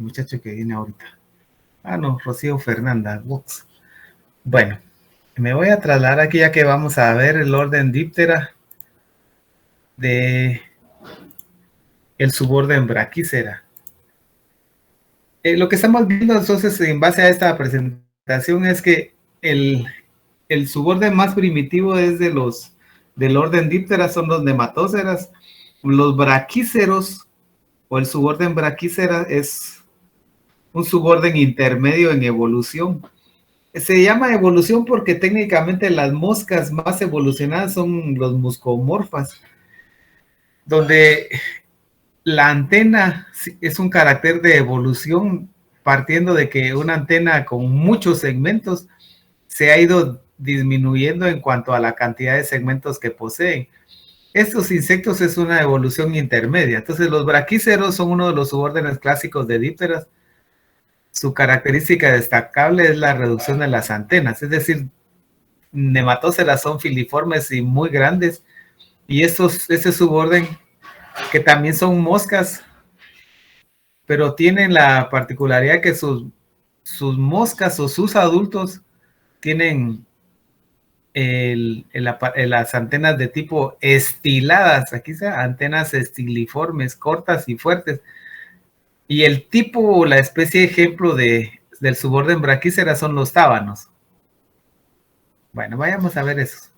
muchacho que viene ahorita. Ah, no, Rocío Fernanda. Ups. Bueno, me voy a trasladar aquí ya que vamos a ver el orden díptera de el suborden braquícera. Lo que estamos viendo entonces en base a esta presentación es que el suborden más primitivo es del orden díptera, son los nematóceras. Los braquíceros o el suborden braquícera es un suborden intermedio en evolución. Se llama evolución porque técnicamente las moscas más evolucionadas son los muscomorfas, donde la antena es un carácter de evolución partiendo de que una antena con muchos segmentos se ha ido disminuyendo en cuanto a la cantidad de segmentos que poseen. Estos insectos es una evolución intermedia. Entonces los braquíceros son uno de los subórdenes clásicos de dípteras. Su característica destacable es la reducción de las antenas, es decir, nematóceras son filiformes y muy grandes, y ese suborden, que también son moscas, pero tienen la particularidad que sus moscas o sus adultos tienen las antenas de tipo estiladas, aquí está, antenas estiliformes, cortas y fuertes, y el tipo, la especie ejemplo del suborden braquícera son los tábanos. Bueno, vayamos a ver eso.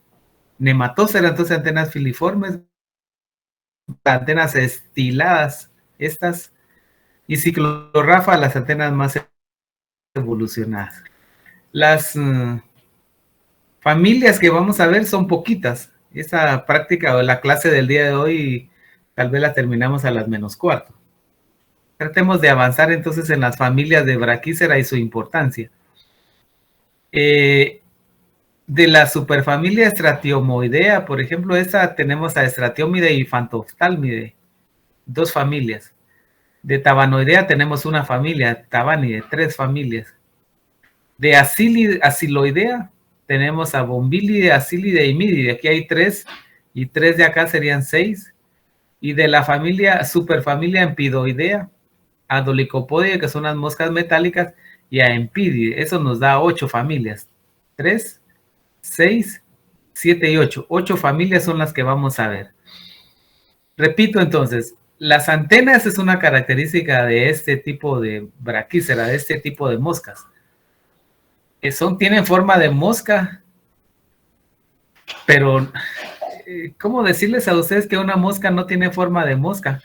Nematócera, entonces antenas filiformes, antenas estiladas, estas, y ciclorrafa, las antenas más evolucionadas. Las familias que vamos a ver son poquitas. Esta práctica o la clase del día de hoy tal vez la terminamos a las -4. Tratemos de avanzar entonces en las familias de braquícera y su importancia. De la superfamilia Stratiomoidea, por ejemplo, esta tenemos a Stratiomide y Phantophtalmide, dos familias. De Tabanoidea tenemos una familia, Tabanide, 3 familias. De Asiloidea tenemos a Bombilide, Asilide y Midide. Aquí hay 3, y 3 de acá serían 6. Y de la familia, superfamilia Empidoidea, a Dolicopodia, que son las moscas metálicas, y a Empidide. Eso nos da 8 familias. 3, 6, 7 y 8. 8 familias son las que vamos a ver. Repito entonces, las antenas es una característica de este tipo de braquícera, de este tipo de moscas. Tienen forma de mosca, pero ¿cómo decirles a ustedes que una mosca no tiene forma de mosca?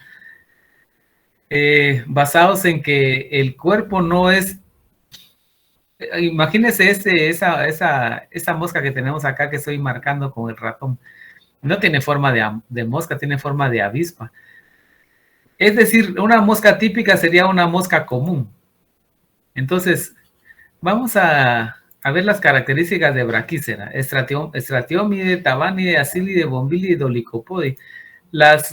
Basados en que el cuerpo no es... Imagínense esa mosca que tenemos acá que estoy marcando con el ratón. No tiene forma de mosca, tiene forma de avispa. Es decir, una mosca típica sería una mosca común. Entonces, vamos a ver las características de braquícera. Stratiomide, Tabanide, Asilide, Bombilide, Dolicopodi. Las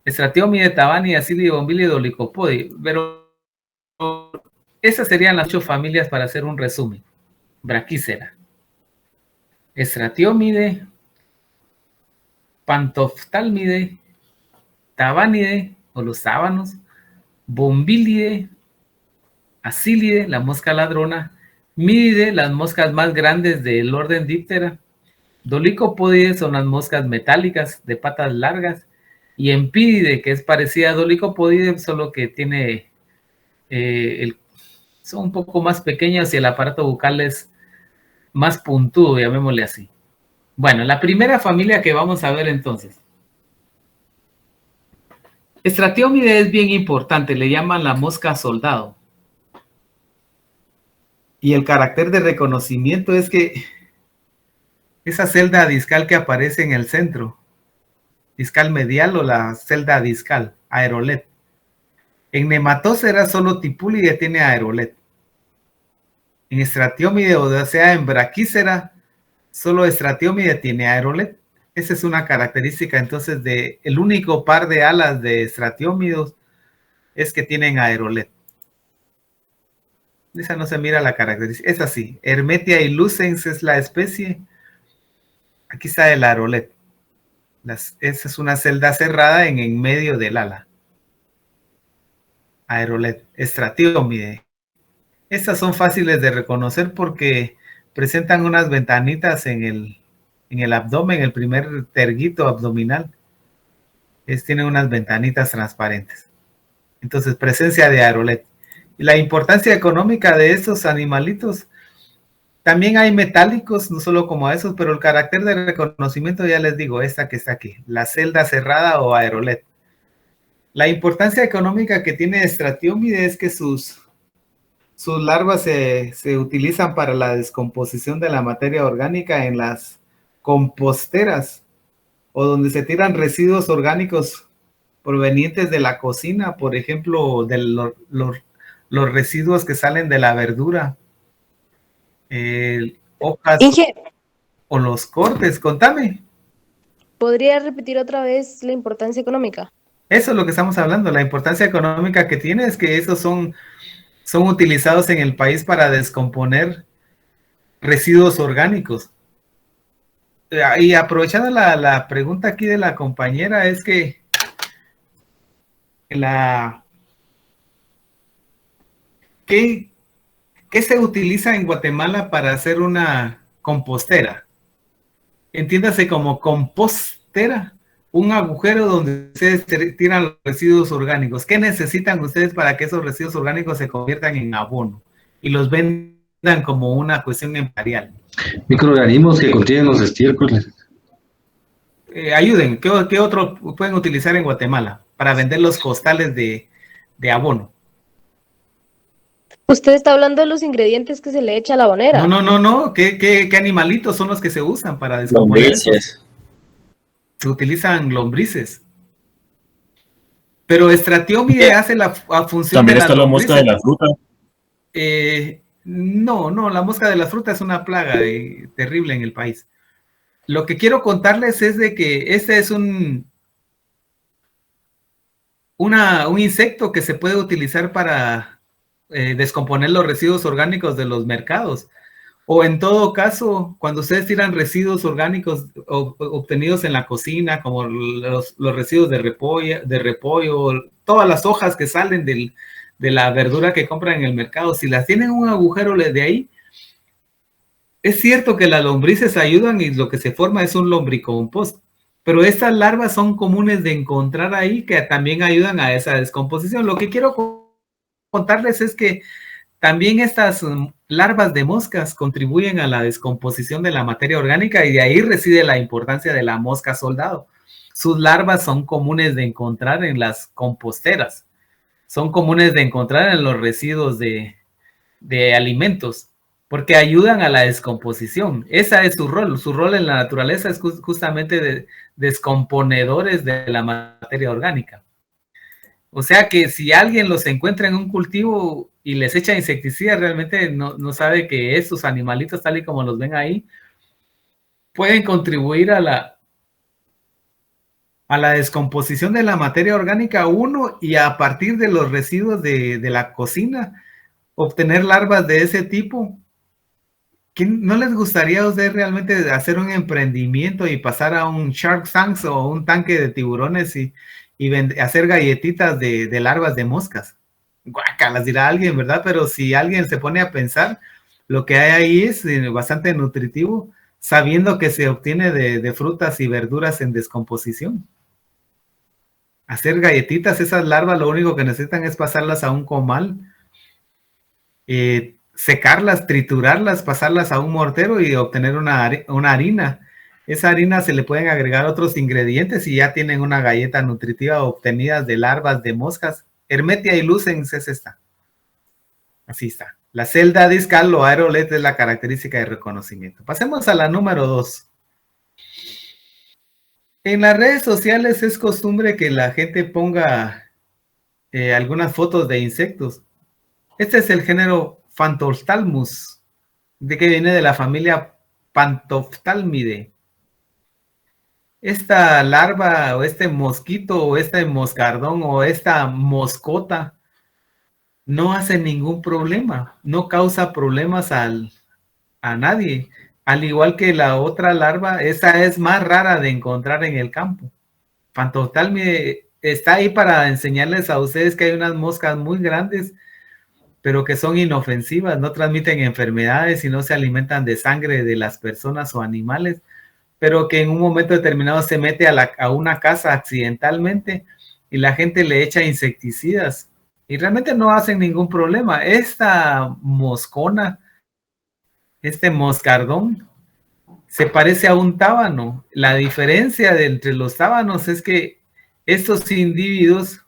Stratiomide, Tabanide, Asilide, Bombilide, Dolicopodi. Pero esas serían las 8 familias para hacer un resumen. Braquícera. Stratiomide, Phantophtalmide, Tabanide, o los tábanos, Bombilide, Asílide, la mosca ladrona, Midide, las moscas más grandes del orden díptera, Dolicopodide son las moscas metálicas de patas largas, y Empídide, que es parecida a Dolicopodide, solo que tiene son un poco más pequeñas y el aparato bucal es más puntudo, llamémosle así. Bueno, la primera familia que vamos a ver entonces. Stratiomide es bien importante, le llaman la mosca soldado. Y el carácter de reconocimiento es que esa celda discal que aparece en el centro, discal medial o la celda discal, aerolet. En nematócera solo Tipulide tiene aerolet. En Stratiomide, o sea, en braquícera, solo Stratiomide tiene aerolet. Esa es una característica entonces de el único par de alas de Stratiómidos es que tienen aerolet. Esa no se mira la característica. Es así. Hermetia illucens es la especie. Aquí está el aerolet. Esa es una celda cerrada en medio del ala. Aerolet, Stratiomide. Estas son fáciles de reconocer porque presentan unas ventanitas en el abdomen, el primer terguito abdominal. Tiene unas ventanitas transparentes. Entonces, presencia de Aerolet. Y la importancia económica de estos animalitos, también hay metálicos, no solo como esos, pero el carácter de reconocimiento, ya les digo, esta que está aquí, la celda cerrada o Aerolet. La importancia económica que tiene Stratiomide es que sus larvas se utilizan para la descomposición de la materia orgánica en las composteras o donde se tiran residuos orgánicos provenientes de la cocina, por ejemplo, de los residuos que salen de la verdura, hojas o los cortes. Contame. ¿Podría repetir otra vez la importancia económica? Eso es lo que estamos hablando. La importancia económica que tiene es que esos son utilizados en el país para descomponer residuos orgánicos. Y aprovechando la pregunta aquí de la compañera, es que ¿qué se utiliza en Guatemala para hacer una compostera? Entiéndase como compostera, un agujero donde ustedes tiran los residuos orgánicos. ¿Qué necesitan ustedes para que esos residuos orgánicos se conviertan en abono y los vendan como una cuestión empresarial? Microorganismos que contienen los estiércoles. Ayuden, ¿qué otro pueden utilizar en Guatemala para vender los costales de abono? Usted está hablando de los ingredientes que se le echa a la abonera. No. ¿Qué animalitos son los que se usan para descomponer? Lombrices. Se utilizan lombrices. Pero Stratiomide hace la función También de está la mosca de la fruta. No, la mosca de la fruta es una plaga terrible en el país. Lo que quiero contarles es de que este es un insecto que se puede utilizar para descomponer los residuos orgánicos de los mercados. O en todo caso, cuando ustedes tiran residuos orgánicos obtenidos en la cocina, como los residuos de repollo, todas las hojas que salen de la verdura que compran en el mercado, si las tienen un agujero de ahí, es cierto que las lombrices ayudan y lo que se forma es un lombricompost, pero estas larvas son comunes de encontrar ahí que también ayudan a esa descomposición. Lo que quiero contarles es que también estas larvas de moscas contribuyen a la descomposición de la materia orgánica y de ahí reside la importancia de la mosca soldado. Sus larvas son comunes de encontrar en las composteras, son comunes de encontrar en los residuos de alimentos, porque ayudan a la descomposición. Ese es su rol. Su rol en la naturaleza es justamente de descomponedores de la materia orgánica. O sea que si alguien los encuentra en un cultivo y les echa insecticida, realmente no sabe que estos animalitos, tal y como los ven ahí, pueden contribuir a la descomposición de la materia orgánica, y a partir de los residuos de la cocina, obtener larvas de ese tipo. ¿No les gustaría a ustedes realmente hacer un emprendimiento y pasar a un Shark Tank o un tanque de tiburones y hacer galletitas de larvas de moscas? Guácalas, dirá alguien, ¿verdad? Pero si alguien se pone a pensar, lo que hay ahí es bastante nutritivo, sabiendo que se obtiene de frutas y verduras en descomposición. Hacer galletitas, esas larvas lo único que necesitan es pasarlas a un comal, secarlas, triturarlas, pasarlas a un mortero y obtener una harina. Esa harina se le pueden agregar otros ingredientes y ya tienen una galleta nutritiva obtenida de larvas de moscas. Hermetia ilucens es esta. Así está. La celda discal o aerolet es la característica de reconocimiento. Pasemos a la número 2. En las redes sociales es costumbre que la gente ponga algunas fotos de insectos. Este es el género Phantophthalmus, de que viene de la familia Pantophthalmidae. Esta larva o este mosquito o este moscardón o esta moscota no hace ningún problema, no causa problemas a nadie. Al igual que la otra larva, esta es más rara de encontrar en el campo. Phantophthalmidae está ahí para enseñarles a ustedes que hay unas moscas muy grandes, pero que son inofensivas, no transmiten enfermedades y no se alimentan de sangre de las personas o animales, pero que en un momento determinado se mete a una casa accidentalmente y la gente le echa insecticidas y realmente no hacen ningún problema. Esta moscona, este moscardón, se parece a un tábano. La diferencia entre los tábanos es que estos individuos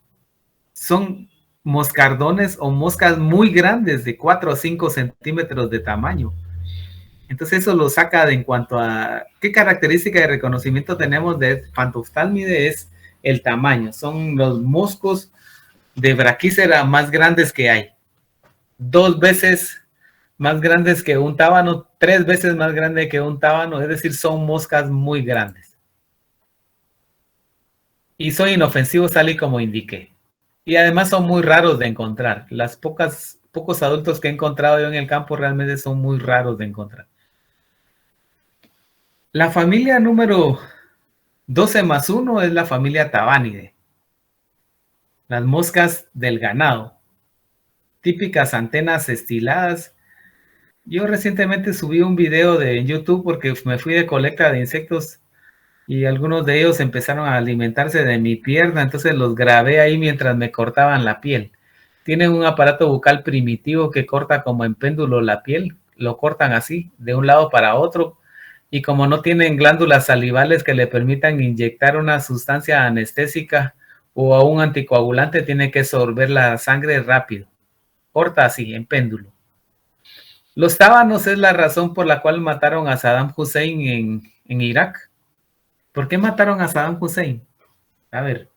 son moscardones o moscas muy grandes, de 4 a 5 centímetros de tamaño. Entonces eso lo saca en cuanto a qué característica de reconocimiento tenemos de Phantophtalmidae, es el tamaño. Son los moscos de Brachycera más grandes que hay. 2 veces más grandes que un tábano, 3 veces más grande que un tábano, es decir, son moscas muy grandes. Y son inofensivos tal y como indiqué. Y además son muy raros de encontrar. Las pocos adultos que he encontrado yo en el campo realmente son muy raros de encontrar. La familia número 12 más 1 es la familia Tabanidae. Las moscas del ganado. Típicas antenas estiladas. Yo recientemente subí un video de YouTube porque me fui de colecta de insectos y algunos de ellos empezaron a alimentarse de mi pierna, entonces los grabé ahí mientras me cortaban la piel. Tienen un aparato bucal primitivo que corta como en péndulo la piel, lo cortan así, de un lado para otro, y como no tienen glándulas salivales que le permitan inyectar una sustancia anestésica o a un anticoagulante, tiene que sorber la sangre rápido. Corta así, en péndulo. Los tábanos es la razón por la cual mataron a Saddam Hussein en Irak. ¿Por qué mataron a Saddam Hussein? A ver,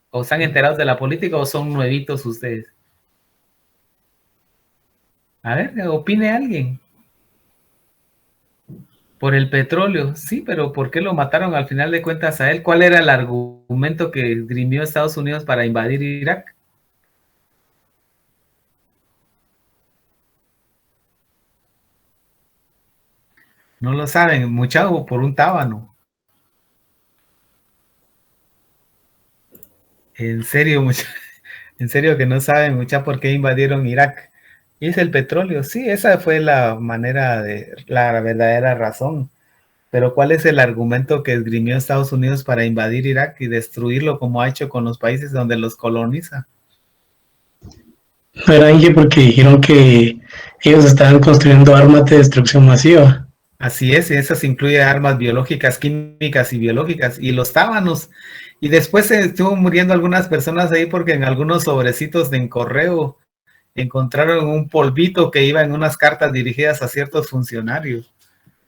¿o están enterados de la política o son nuevitos ustedes? A ver, opine alguien. Por el petróleo, sí, pero ¿por qué lo mataron al final de cuentas a él? ¿Cuál era el argumento que esgrimió Estados Unidos para invadir Irak? No lo saben, muchacho, por un tábano. En serio, en serio que no saben, mucha, por qué invadieron Irak. Y es el petróleo, sí, esa fue la manera la verdadera razón. Pero ¿cuál es el argumento que esgrimió Estados Unidos para invadir Irak y destruirlo como ha hecho con los países donde los coloniza? No era Inge porque dijeron que ellos estaban construyendo armas de destrucción masiva. Así es, y esas incluyen armas biológicas, químicas y biológicas, y los tábanos. Y después se estuvo muriendo algunas personas ahí porque en algunos sobrecitos de correo encontraron un polvito que iba en unas cartas dirigidas a ciertos funcionarios.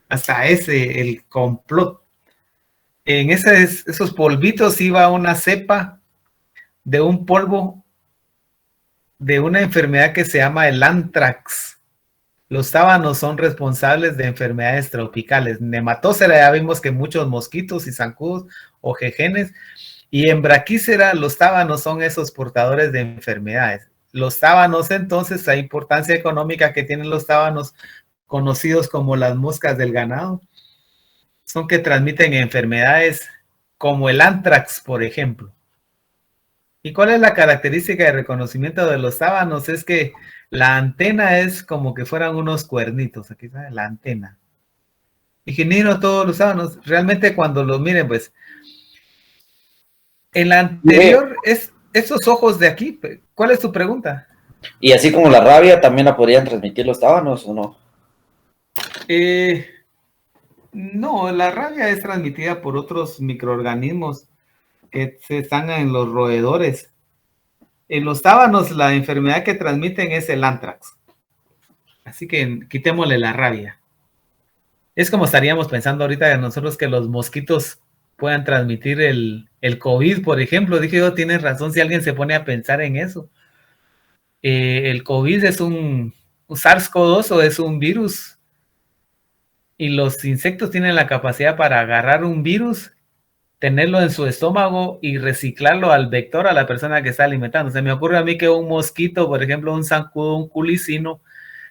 Hasta el complot. En esos polvitos iba una cepa de un polvo de una enfermedad que se llama el anthrax. Los tábanos son responsables de enfermedades tropicales. Nematócera, ya vimos que muchos mosquitos y zancudos o jejenes. Y en Brachycera, los tábanos son esos portadores de enfermedades. Los tábanos, entonces, la importancia económica que tienen los tábanos, conocidos como las moscas del ganado, son que transmiten enfermedades como el anthrax, por ejemplo. ¿Y cuál es la característica de reconocimiento de los tábanos? Es que la antena es como que fueran unos cuernitos. Aquí está la antena. Ingeniero, todos los tábanos, realmente cuando los miren, pues, en la anterior es esos ojos de aquí. ¿Cuál es tu pregunta? Y así como la rabia, ¿también la podrían transmitir los tábanos o no? No, la rabia es transmitida por otros microorganismos que están en los roedores. En los tábanos la enfermedad que transmiten es el anthrax. Así que quitémosle la rabia. Es como estaríamos pensando ahorita nosotros que los mosquitos puedan transmitir el COVID, por ejemplo. Dije yo, tienes razón si alguien se pone a pensar en eso. El COVID es un SARS-CoV-2 o es un virus. Y los insectos tienen la capacidad para agarrar un virus, tenerlo en su estómago y reciclarlo al vector, a la persona que está alimentando. Se me ocurre a mí que un mosquito, por ejemplo, un zancudo, un culicino,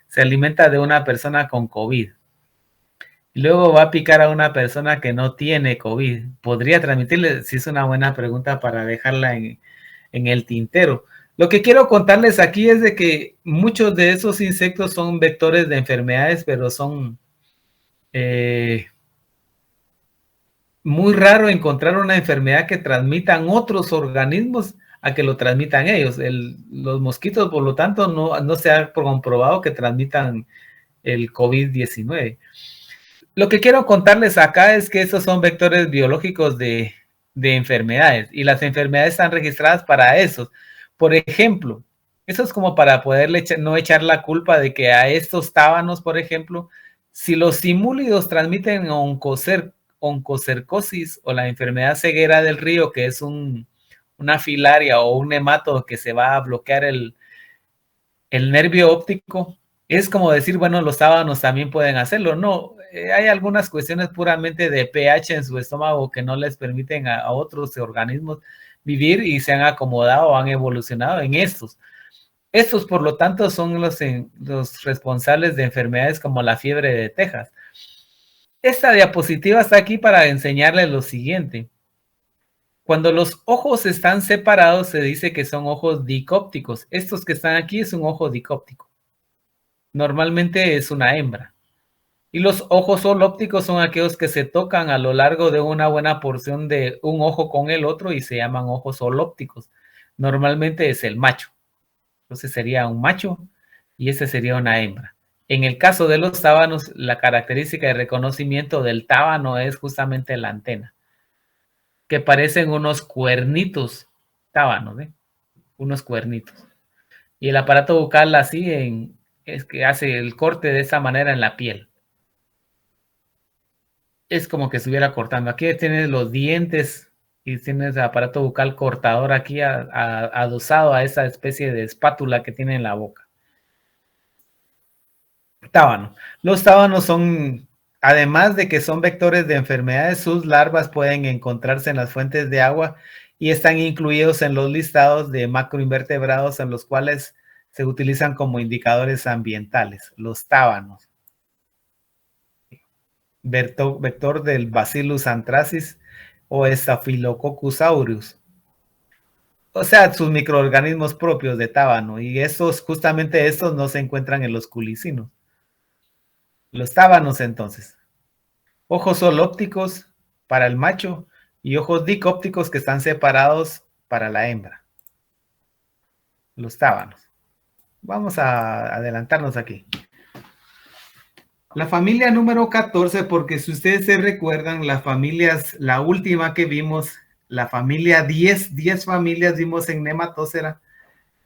se alimenta de una persona con COVID. Y luego va a picar a una persona que no tiene COVID. ¿Podría transmitirle? Sí, es una buena pregunta para dejarla en el tintero. Lo que quiero contarles aquí es de que muchos de esos insectos son vectores de enfermedades, pero son muy raro encontrar una enfermedad que transmitan otros organismos a que lo transmitan ellos. Los mosquitos, por lo tanto, no se ha comprobado que transmitan el COVID-19. Lo que quiero contarles acá es que esos son vectores biológicos de enfermedades y las enfermedades están registradas para esos. Por ejemplo, eso es como para poderle no echar la culpa de que a estos tábanos, por ejemplo, si los simúlidos transmiten oncocercosis o la enfermedad ceguera del río, que es una filaria o un nematodo que se va a bloquear el nervio óptico, es como decir, bueno, los tábanos también pueden hacerlo. No, hay algunas cuestiones puramente de pH en su estómago que no les permiten a otros organismos vivir y se han acomodado o han evolucionado en estos. Estos, por lo tanto, son los responsables de enfermedades como la fiebre de Texas. Esta diapositiva está aquí para enseñarles lo siguiente. Cuando los ojos están separados, se dice que son ojos dicópticos. Estos que están aquí es un ojo dicóptico. Normalmente es una hembra. Y los ojos holópticos son aquellos que se tocan a lo largo de una buena porción de un ojo con el otro y se llaman ojos holópticos. Normalmente es el macho. Entonces sería un macho y ese sería una hembra. En el caso de los tábanos, la característica de reconocimiento del tábano es justamente la antena, que parecen unos cuernitos tábanos, ¿eh? Unos cuernitos. Y el aparato bucal así es que hace el corte de esa manera en la piel. Es como que estuviera cortando. Aquí tienes los dientes y tienes el aparato bucal cortador aquí adosado a esa especie de espátula que tiene en la boca. Tábano. Los tábanos son, además de que son vectores de enfermedades, sus larvas pueden encontrarse en las fuentes de agua y están incluidos en los listados de macroinvertebrados en los cuales se utilizan como indicadores ambientales, los tábanos. Vector del Bacillus anthracis o Staphylococcus aureus. O sea, sus microorganismos propios de tábano. Y justamente estos no se encuentran en los culicinos. Los tábanos, entonces. Ojos holópticos para el macho y ojos dicópticos que están separados para la hembra. Los tábanos. Vamos a adelantarnos aquí. La familia número 14, porque si ustedes se recuerdan, la última que vimos, la familia 10 familias vimos en Nematócera.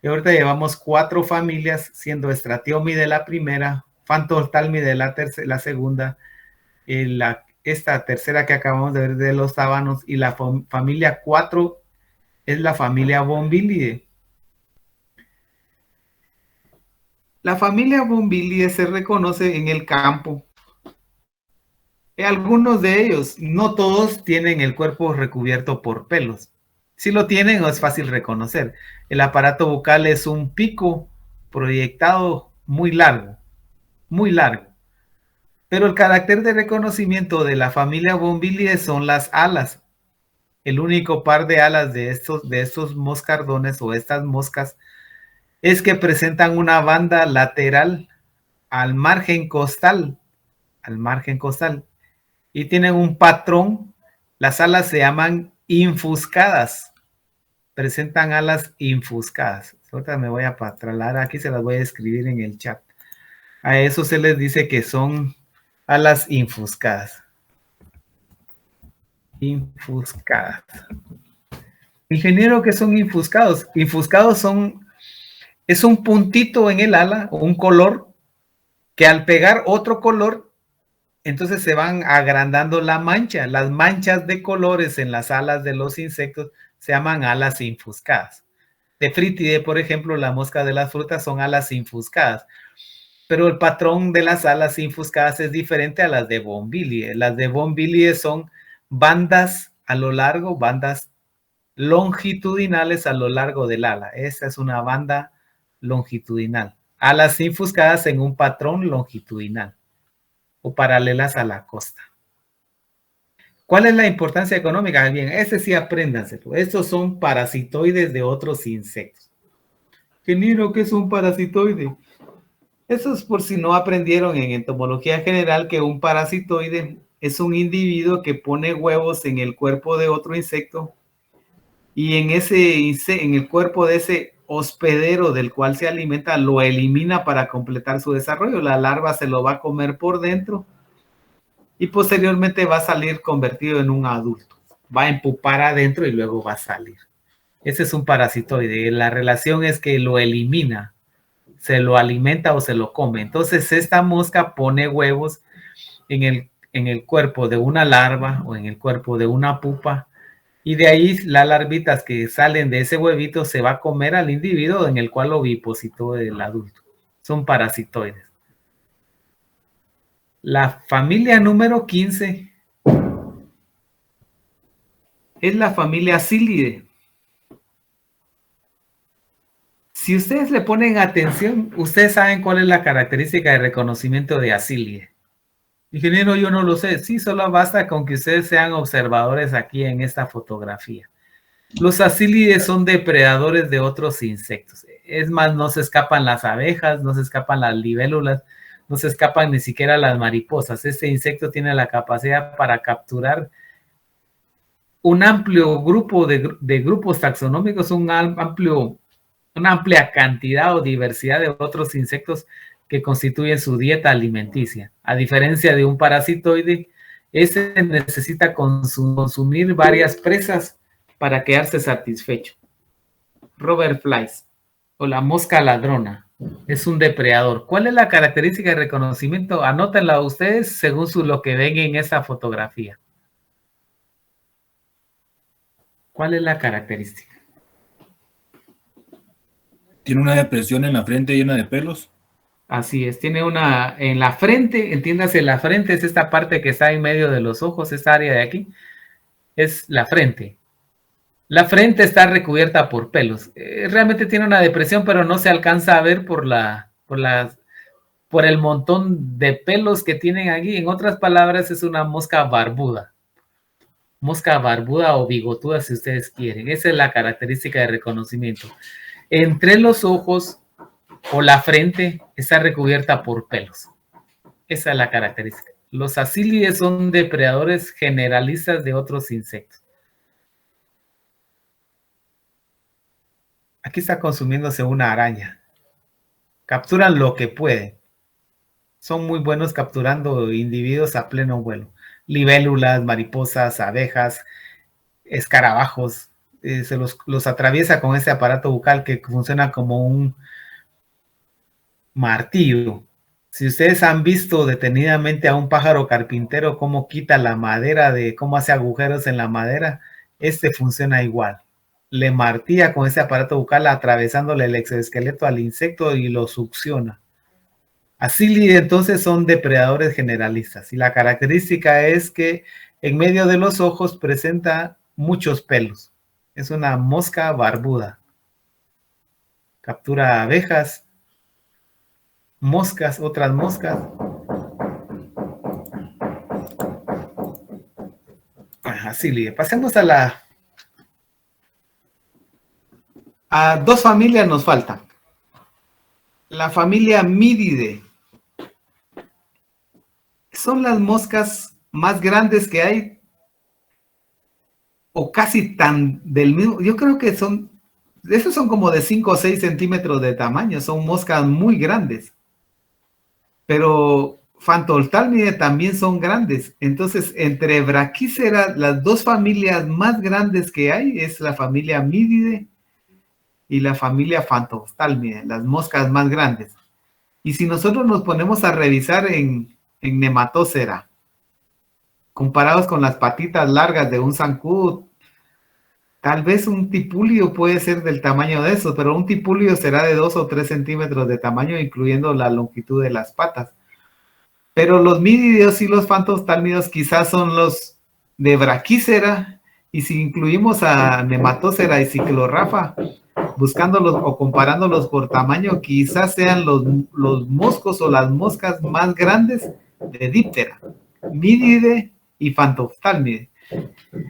Y ahorita llevamos 4 familias, siendo Stratiomide la primera, Phantomtalmide la segunda, esta tercera que acabamos de ver de los tábanos, y la familia 4 es la familia Bombilidae. La familia Bombilidae se reconoce en el campo. Algunos de ellos, no todos, tienen el cuerpo recubierto por pelos. Si lo tienen, es fácil reconocer. El aparato bucal es un pico proyectado muy largo, muy largo. Pero el carácter de reconocimiento de la familia Bombilidae son las alas. El único par de alas de estos moscardones o estas moscas es que presentan una banda lateral al margen costal, y tienen un patrón. Las alas se llaman infuscadas, presentan alas infuscadas. Ahorita me voy a trasladar aquí, se las voy a escribir en el chat. A eso se les dice que son alas infuscadas. Infuscadas. Ingeniero, ¿qué son infuscados? Infuscados es un puntito en el ala, o un color, que al pegar otro color, entonces se van agrandando la mancha. Las manchas de colores en las alas de los insectos se llaman alas infuscadas. Tefritide, por ejemplo, la mosca de las frutas, son alas infuscadas. Pero el patrón de las alas infuscadas es diferente a las de Bombilidae. Las de Bombilidae son bandas a lo largo, bandas longitudinales a lo largo del ala. Esta es una banda longitudinal. Alas infuscadas en un patrón longitudinal o paralelas a la costa. ¿Cuál es la importancia económica? Bien, ese sí apréndanselo. Estos son parasitoides de otros insectos. Ingeniero, ¿qué es un parasitoide? Eso es por si no aprendieron en entomología general que un parasitoide es un individuo que pone huevos en el cuerpo de otro insecto y en el cuerpo de ese hospedero del cual se alimenta lo elimina para completar su desarrollo. La larva se lo va a comer por dentro y posteriormente va a salir convertido en un adulto. Va a empupar adentro y luego va a salir. Ese es un parasitoide. La relación es que lo elimina, se lo alimenta o se lo come. Entonces esta mosca pone huevos en el cuerpo de una larva o en el cuerpo de una pupa y de ahí las larvitas que salen de ese huevito se va a comer al individuo en el cual ovipositó el adulto. Son parasitoides. La familia número 15 es la familia Psyllidae. Si ustedes le ponen atención, ustedes saben cuál es la característica de reconocimiento de Psyllidae. Ingeniero, yo no lo sé. Sí, solo basta con que ustedes sean observadores aquí en esta fotografía. Los Psyllidae son depredadores de otros insectos. Es más, no se escapan las abejas, no se escapan las libélulas, no se escapan ni siquiera las mariposas. Este insecto tiene la capacidad para capturar un amplio grupo de grupos taxonómicos, una amplia cantidad o diversidad de otros insectos que constituyen su dieta alimenticia. A diferencia de un parasitoide, ese necesita consumir varias presas para quedarse satisfecho. Robert Flies, o la mosca ladrona, es un depredador. ¿Cuál es la característica de reconocimiento? Anótenla ustedes según lo que ven en esta fotografía. ¿Cuál es la característica? Tiene una depresión en la frente llena de pelos. Así es, tiene una en la frente, entiéndase, la frente es esta parte que está en medio de los ojos, esta área de aquí, es la frente. La frente está recubierta por pelos. Realmente tiene una depresión, pero no se alcanza a ver por el montón de pelos que tienen aquí. En otras palabras, es una mosca barbuda. Mosca barbuda o bigotuda, si ustedes quieren. Esa es la característica de reconocimiento. Entre los ojos o la frente está recubierta por pelos. Esa es la característica. Los Psyllidae son depredadores generalistas de otros insectos. Aquí está consumiéndose una araña. Capturan lo que pueden. Son muy buenos capturando individuos a pleno vuelo. Libélulas, mariposas, abejas, escarabajos. Se los atraviesa con ese aparato bucal que funciona como un martillo. Si ustedes han visto detenidamente a un pájaro carpintero cómo quita la madera, cómo hace agujeros en la madera, este funciona igual. Le martilla con ese aparato bucal atravesándole el exoesqueleto al insecto y lo succiona. Así entonces son depredadores generalistas y la característica es que en medio de los ojos presenta muchos pelos. Es una mosca barbuda. Captura abejas, moscas, otras moscas. Así, pasemos a dos familias nos faltan. La familia Mididae. Son las moscas más grandes que hay, o casi tan del mismo. Yo creo que esos son como de 5 o 6 centímetros de tamaño. Son moscas muy grandes. Pero Phantholthalmidae también son grandes. Entonces, entre Brachycera, las dos familias más grandes que hay es la familia Mididae y la familia Phantholthalmidae, las moscas más grandes. Y si nosotros nos ponemos a revisar en Nematocera, comparados con las patitas largas de un zancudo, tal vez un tipulio puede ser del tamaño de eso, pero un tipulio será de 2 o 3 centímetros de tamaño, incluyendo la longitud de las patas. Pero los Midideos y los Phantholthalmidae quizás son los de Brachycera, y si incluimos a Nematocera y Ciclorrapha, buscándolos o comparándolos por tamaño, quizás sean los moscos o las moscas más grandes de díptera, Mídide y Phantophtalmide.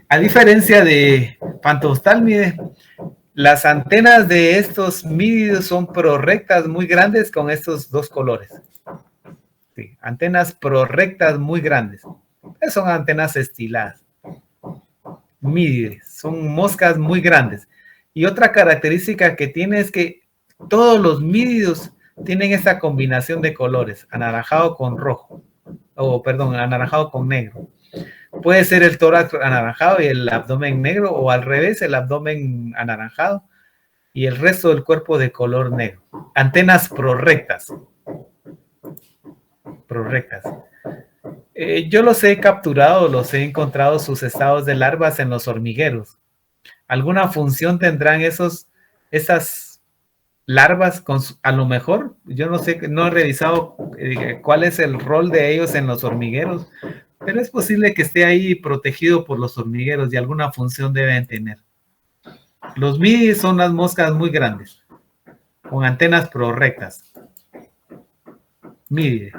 A diferencia de Phantophtalmide, las antenas de estos mídidos son prorrectas muy grandes con estos dos colores. Sí, antenas prorrectas muy grandes. Son antenas estiladas. Mídides, son moscas muy grandes. Y otra característica que tiene es que todos los mídidos tienen esta combinación de colores, anaranjado con rojo, o perdón, anaranjado con negro. Puede ser el tórax anaranjado y el abdomen negro, o al revés, el abdomen anaranjado y el resto del cuerpo de color negro. Antenas prorrectas. Yo los he capturado, los he encontrado sus estados de larvas en los hormigueros. ¿Alguna función tendrán esas larvas? A lo mejor, yo no sé, no he revisado cuál es el rol de ellos en los hormigueros, pero es posible que esté ahí protegido por los hormigueros y alguna función deben tener. Los midis son las moscas muy grandes, con antenas prorrectas. Midide.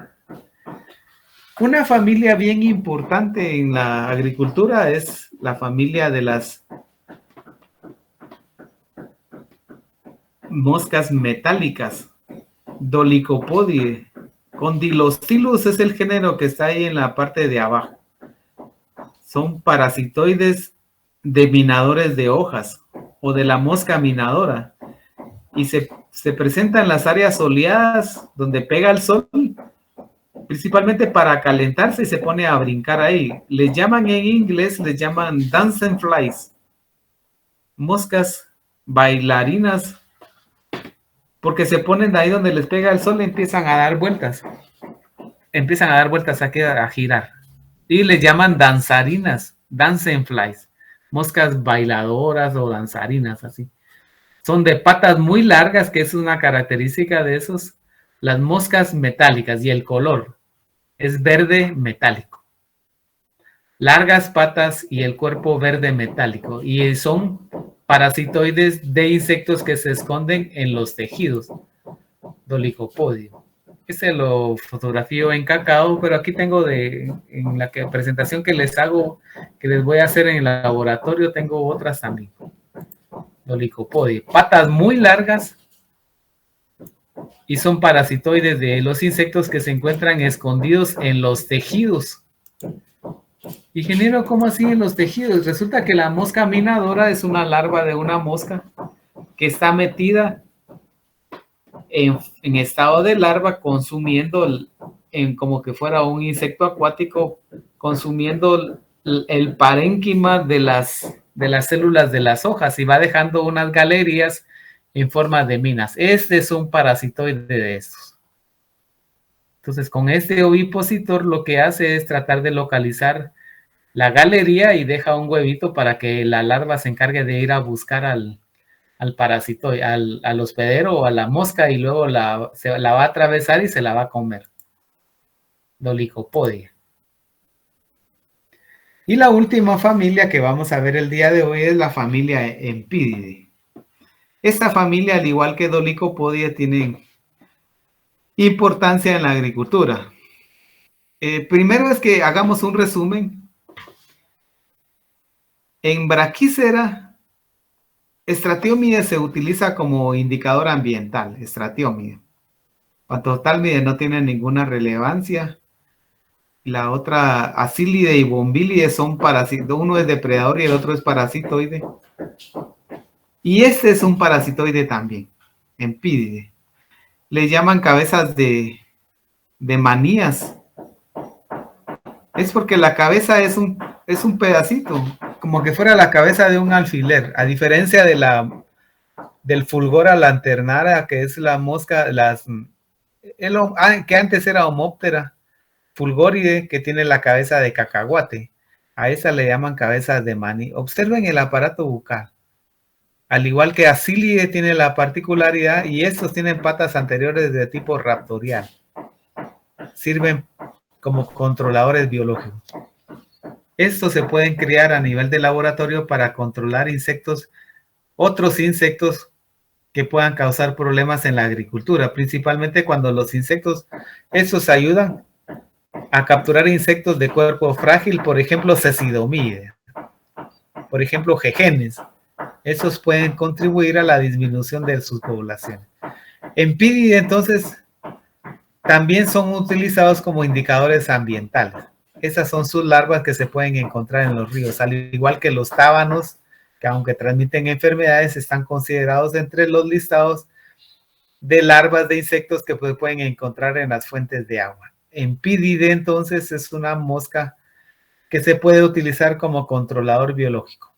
Una familia bien importante en la agricultura es la familia de las moscas metálicas, Dolicopodidae. Condylostylus es el género que está ahí en la parte de abajo. Son parasitoides de minadores de hojas o de la mosca minadora y se presenta en las áreas soleadas donde pega el sol, principalmente para calentarse y se pone a brincar ahí. Les llaman en inglés, les llaman dancing flies, moscas bailarinas, porque se ponen de ahí donde les pega el sol y empiezan a dar vueltas. A girar. Y les llaman danzarinas, dancing flies, moscas bailadoras o danzarinas, así. Son de patas muy largas, que es una característica de esos, las moscas metálicas, y el color es verde metálico. Largas patas y el cuerpo verde metálico, y son parasitoides de insectos que se esconden en los tejidos. Dolicopodio. Este lo fotografío en cacao, pero aquí tengo en la presentación que les hago, que les voy a hacer en el laboratorio, tengo otras también. Dolicopodio. Patas muy largas y son parasitoides de los insectos que se encuentran escondidos en los tejidos. Ingeniero, ¿cómo así en los tejidos? Resulta que la mosca minadora es una larva de una mosca que está metida en estado de larva, consumiendo como que fuera un insecto acuático, consumiendo el parénquima de las células de las hojas y va dejando unas galerías en forma de minas. Este es un parasitoide de estos. Entonces, con este ovipositor lo que hace es tratar de localizar la galería y deja un huevito para que la larva se encargue de ir a buscar al parasitoide, al hospedero o a la mosca, y luego se la va a atravesar y se la va a comer. Dolicopodia. Y la última familia que vamos a ver el día de hoy es la familia Empididae. Esta familia, al igual que Dolicopodia, tiene importancia en la agricultura. Primero es que hagamos un resumen. En Brachycera, Stratiomide se utiliza como indicador ambiental, Stratiomide. Phantophtalmide no tiene ninguna relevancia. La otra, Ascilide y Bombilide, son parasitoides. Uno es depredador y el otro es parasitoide. Y este es un parasitoide también, Empididae. Le llaman cabezas de manías. Es porque la cabeza es un pedacito, como que fuera la cabeza de un alfiler, a diferencia del Fulgora lanternara, que es la mosca, que antes era Homóptera, Fulgoride, que tiene la cabeza de cacahuate. A esa le llaman cabezas de maní. Observen el aparato bucal. Al igual que Ascilide tiene la particularidad, y estos tienen patas anteriores de tipo raptorial. Sirven como controladores biológicos. Estos se pueden criar a nivel de laboratorio para controlar insectos, otros insectos que puedan causar problemas en la agricultura, principalmente cuando los insectos, estos ayudan a capturar insectos de cuerpo frágil, por ejemplo, cecidomídeos, por ejemplo, jejenes. Esos pueden contribuir a la disminución de sus poblaciones. Empídide, entonces, también son utilizados como indicadores ambientales. Esas son sus larvas que se pueden encontrar en los ríos, al igual que los tábanos, que aunque transmiten enfermedades, están considerados entre los listados de larvas de insectos que pueden encontrar en las fuentes de agua. Empídide, entonces, es una mosca que se puede utilizar como controlador biológico.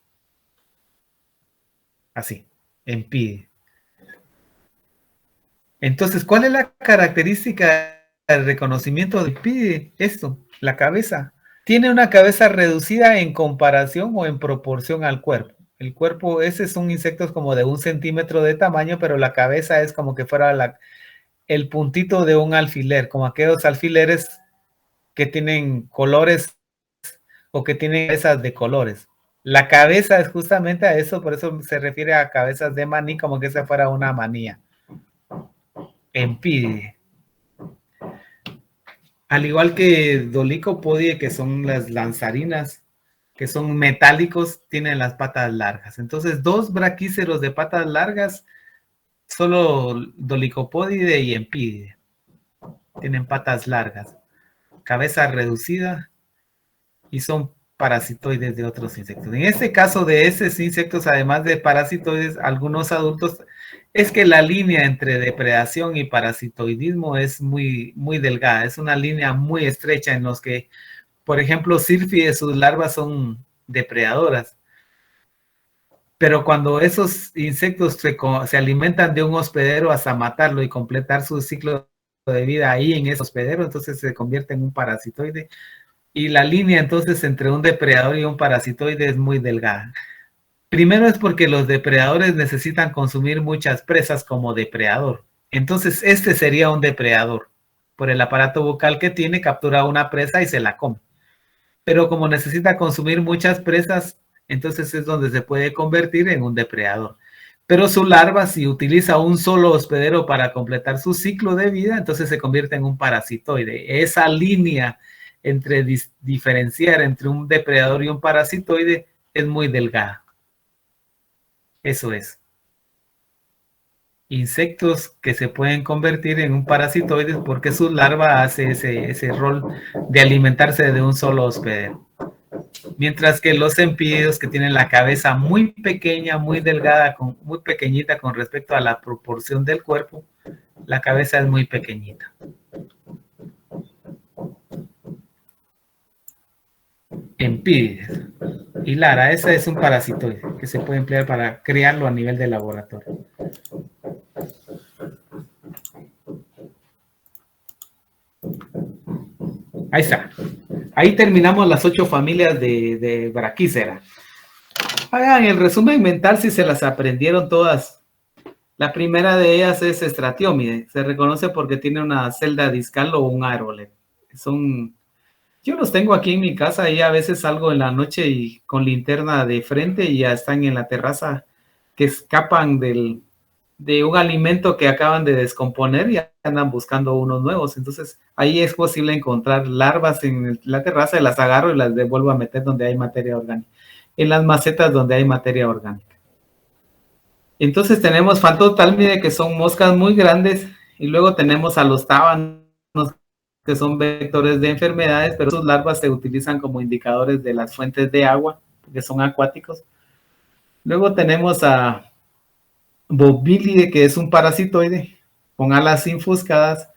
Así, Empídide. Entonces, ¿cuál es la característica del reconocimiento de Empídide? Esto, la cabeza. Tiene una cabeza reducida en comparación o en proporción al cuerpo. El cuerpo, ese son insectos como de 1 centímetro de tamaño, pero la cabeza es como que fuera el puntito de un alfiler, como aquellos alfileres que tienen colores o que tienen cabezas de colores. La cabeza es justamente a eso, por eso se refiere a cabezas de maní, como que esa fuera una manía. Empídide. Al igual que Dolicopodie, que son las lanzarinas, que son metálicos, tienen las patas largas. Entonces, 2 braquíceros de patas largas, solo Dolicopodide y Empídide. Tienen patas largas, cabeza reducida y son parasitoides de otros insectos. En este caso de esos insectos, además de parasitoides, algunos adultos, es que la línea entre depredación y parasitoidismo es muy, muy delgada, es una línea muy estrecha en los que, por ejemplo, Sírfides, sus larvas son depredadoras, pero cuando esos insectos se alimentan de un hospedero hasta matarlo y completar su ciclo de vida ahí en ese hospedero, entonces se convierte en un parasitoide. Y la línea entonces entre un depredador y un parasitoide es muy delgada. Primero es porque los depredadores necesitan consumir muchas presas como depredador. Entonces este sería un depredador. Por el aparato bucal que tiene, captura una presa y se la come. Pero como necesita consumir muchas presas, entonces es donde se puede convertir en un depredador. Pero su larva, si utiliza un solo hospedero para completar su ciclo de vida, entonces se convierte en un parasitoide. Esa línea entre diferenciar entre un depredador y un parasitoide es muy delgada. Eso es. Insectos que se pueden convertir en un parasitoide porque su larva hace ese rol de alimentarse de un solo hospedero. Mientras que los empídeos, que tienen la cabeza muy pequeña, muy delgada, muy pequeñita con respecto a la proporción del cuerpo, la cabeza es muy pequeñita. Empídeos. Y Lara, ese es un parasitoide que se puede emplear para crearlo a nivel de laboratorio. Ahí está. Ahí terminamos las 8 familias de Brachysera. Hagan el resumen mental si se las aprendieron todas. La primera de ellas es Stratiomide. Se reconoce porque tiene una celda discal o un aerolet. Yo los tengo aquí en mi casa y a veces salgo en la noche y con linterna de frente y ya están en la terraza que escapan de un alimento que acaban de descomponer y andan buscando unos nuevos. Entonces ahí es posible encontrar larvas en la terraza, las agarro y las devuelvo a meter donde hay materia orgánica, en las macetas donde hay materia orgánica. Entonces tenemos Phantotalmide, que son moscas muy grandes, y luego tenemos a los tábanos, que son vectores de enfermedades, pero sus larvas se utilizan como indicadores de las fuentes de agua, porque son acuáticos. Luego tenemos a Bovilide, que es un parasitoide con alas infuscadas,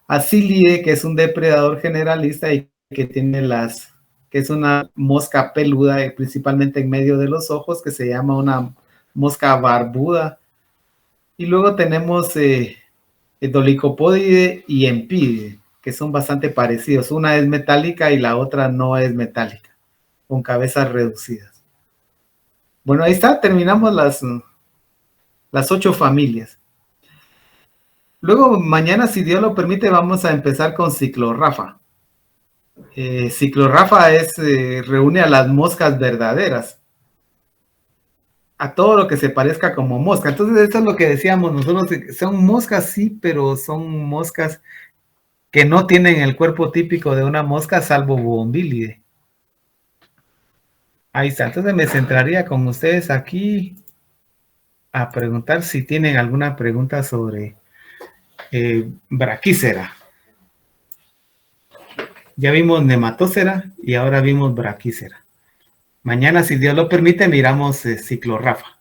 a Silide, que es un depredador generalista y que tiene que es una mosca peluda, principalmente en medio de los ojos, que se llama una mosca barbuda. Y luego tenemos Dolicopodide y Empídide, que son bastante parecidos. Una es metálica y la otra no es metálica, con cabezas reducidas. Bueno, ahí está, terminamos las 8 familias. Luego, mañana, si Dios lo permite, vamos a empezar con Ciclorrafa. Ciclorrafa reúne a las moscas verdaderas, a todo lo que se parezca como mosca. Entonces, eso es lo que decíamos nosotros, son moscas, sí, pero son moscas que no tienen el cuerpo típico de una mosca, salvo Bougainvillea. Ahí está. Entonces me centraría con ustedes aquí a preguntar si tienen alguna pregunta sobre Brachycera. Ya vimos Nematocera y ahora vimos Brachycera. Mañana, si Dios lo permite, miramos Ciclorrafa.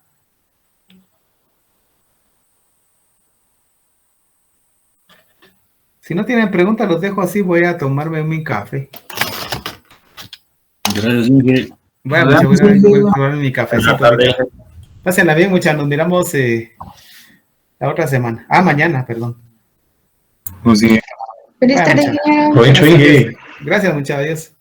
Si no tienen preguntas, los dejo así. Voy a tomarme mi café. Gracias, Miguel. Bueno, muchas gracias. Voy a tomarme mi cafecito. Pásenla bien, muchachos. Nos miramos la otra semana. Mañana, perdón. Pues sí. Feliz Bueno, tarde. muchas Provecho, Inge. gracias, muchachos. Adiós.